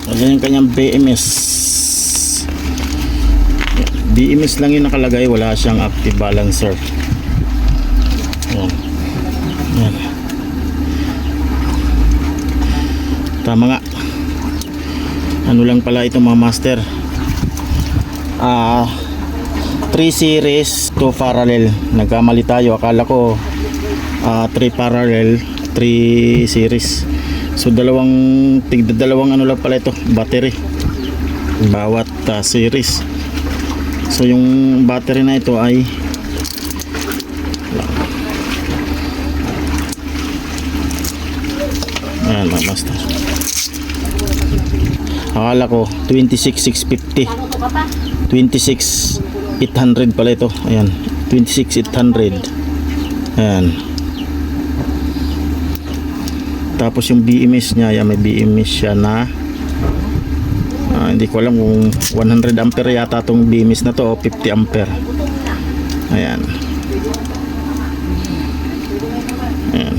Ayan yung kanyang BMS. BMS lang yung nakalagay, wala siyang active balancer. Ayan. Ayan. Tama nga. Ano lang pala ito mga master, 3 series, 2 parallel. Nagkamali tayo, akala ko 3 parallel, 3 series. So dalawang ano lang pala ito, battery bawat series. So yung battery na ito ay ayan mga master, akala ko 26,650, 26,800 pala ito. Ayan, 26,800. Ayan. Tapos yung BMS nya, may BMS siya na hindi ko alam kung 100 ampere yata itong BMS na to o 50 ampere. Ayan. Ayan.